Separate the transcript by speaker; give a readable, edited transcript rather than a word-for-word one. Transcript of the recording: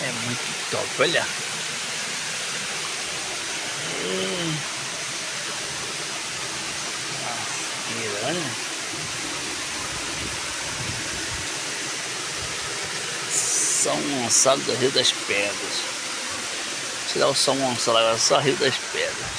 Speaker 1: É muito top, olha. Nossa, olha. São Gonçalo do Rio das Pedras. Tirar o São Gonçalo agora, só Rio das Pedras.